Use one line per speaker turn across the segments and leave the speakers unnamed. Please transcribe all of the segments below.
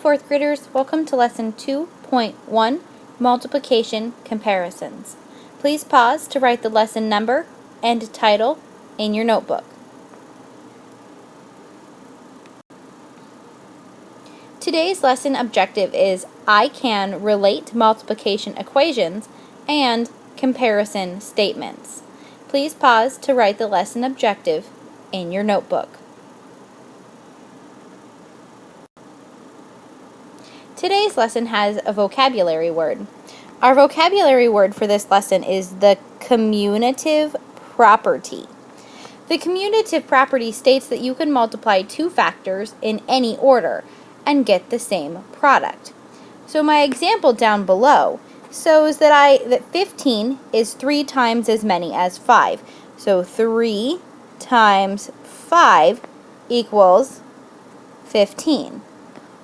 fourth graders, welcome to lesson 2.1, multiplication comparisons. Please pause to write the lesson number and title in your notebook. Today's lesson objective is I can relate multiplication equations and comparison statements. Please pause to write the lesson objective in your notebook. Today's lesson has a vocabulary word. Our vocabulary word for this lesson is the commutative property. The commutative property states that you can multiply two factors in any order and get the same product. So my example down below shows that 15 is 3 times as many as 5. So 3 times 5 equals 15.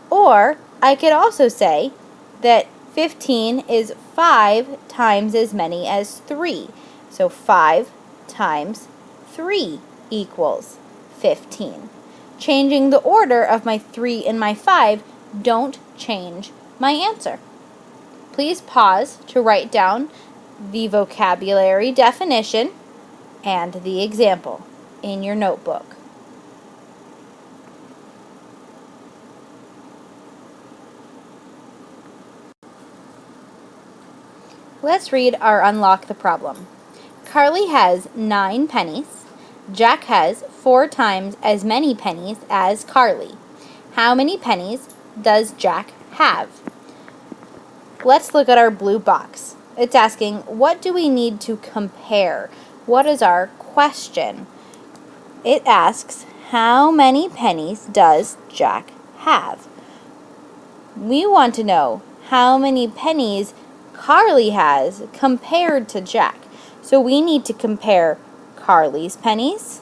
Or I could also say that 15 is 5 times as many as 3. So 5 times 3 equals 15. Changing the order of my 3 and my 5 don't change my answer. Please pause to write down the vocabulary definition and the example in your notebook. Let's read our unlock the problem. Carly has 9 pennies. Jack has 4 times as many pennies as Carly. How many pennies does Jack have? Let's look at our blue box. It's asking, what do we need to compare? What is our question? It asks, how many pennies does Jack have? We want to know how many pennies Carly has compared to Jack. So we need to compare Carly's pennies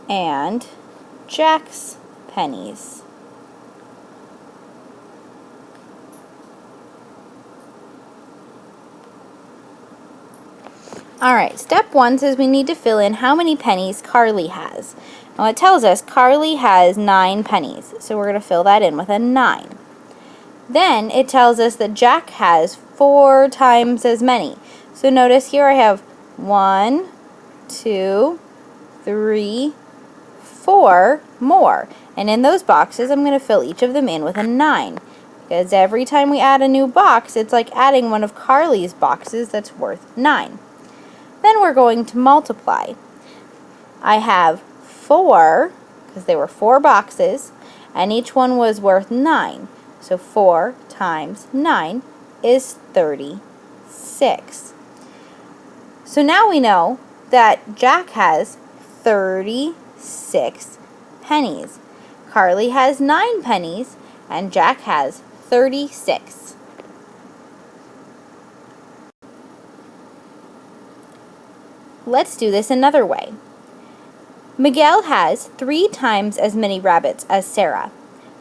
and Jack's pennies. Alright, step 1 says we need to fill in how many pennies Carly has. Now it tells us Carly has 9 pennies, so we're going to fill that in with a 9. Then it tells us that Jack has 4 times as many. So notice here I have 1, 2, 3, 4 more. And in those boxes I'm going to fill each of them in with a 9. Because every time we add a new box, it's like adding one of Carly's boxes that's worth 9. Then we're going to multiply. I have 4, because there were 4 boxes, and each one was worth 9. So 4 times 9 is 36. So now we know that Jack has 36 pennies. Carly has 9 pennies, and Jack has 36. Let's do this another way. Miguel has 3 times as many rabbits as Sarah.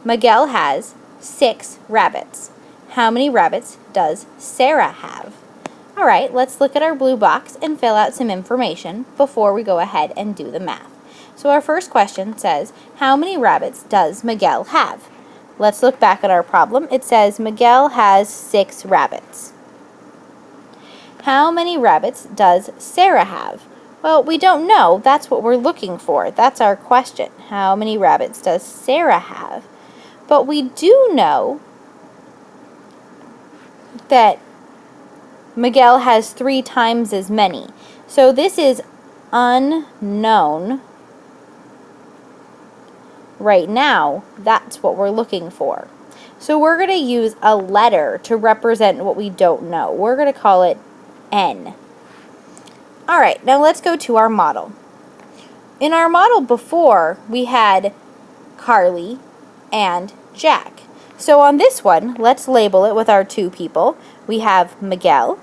Miguel has 6 rabbits. How many rabbits does Sarah have? Alright, let's look at our blue box and fill out some information before we go ahead and do the math. So our first question says, how many rabbits does Miguel have? Let's look back at our problem. It says Miguel has 6 rabbits. How many rabbits does Sarah have? Well, we don't know. That's what we're looking for. That's our question. How many rabbits does Sarah have? But we do know that Miguel has 3 times as many. So this is unknown. Right now, that's what we're looking for. So we're going to use a letter to represent what we don't know. We're going to call it N. Alright, now let's go to our model. In our model before, we had Carly and Jack. So on this one, let's label it with our 2 people. We have Miguel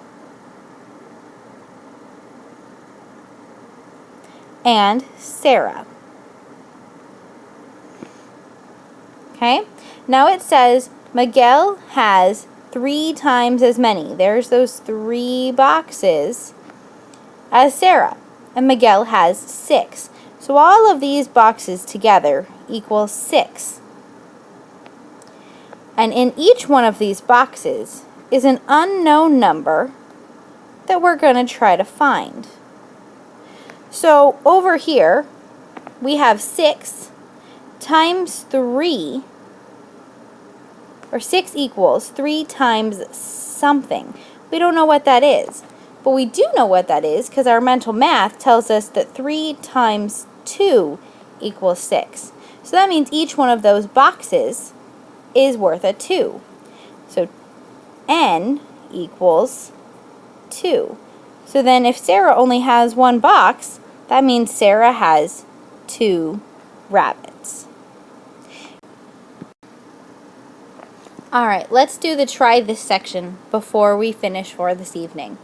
and Sarah. Okay, now it says Miguel has 3 times as many. There's those 3 boxes as Sarah. And Miguel has 6. So all of these boxes together equal 6. And in each one of these boxes is an unknown number that we're going to try to find. So over here, we have 6 times 3, or 6 equals 3 times something. We don't know what that is, but we do know what that is because our mental math tells us that 3 times 2 equals 6. So that means each one of those boxes is worth a 2. So n equals 2. So then if Sarah only has 1 box, that means Sarah has 2 rabbits. Alright, let's do the try this section before we finish for this evening.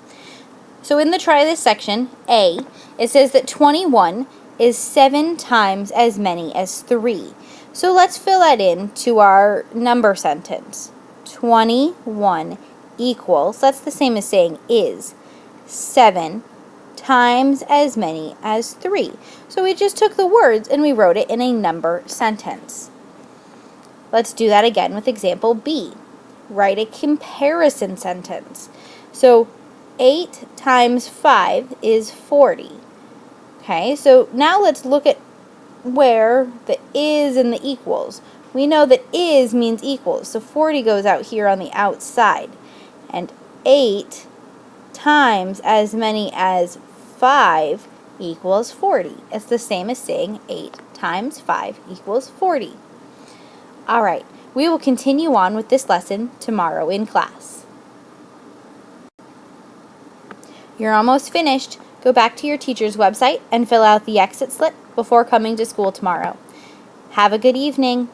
So in the try this section, A, it says that 21 is 7 times as many as 3. So let's fill that in to our number sentence. 21 equals, that's the same as saying is, 7 times as many as 3. So we just took the words and we wrote it in a number sentence. Let's do that again with example B. Write a comparison sentence. So 8 times 5 is 40. Okay, so now let's look at where the is and the equals. We know that is means equals, so 40 goes out here on the outside. And 8 times as many as 5 equals 40. It's the same as saying 8 times 5 equals 40. Alright, we will continue on with this lesson tomorrow in class. You're almost finished. Go back to your teacher's website and fill out the exit slip before coming to school tomorrow. Have a good evening.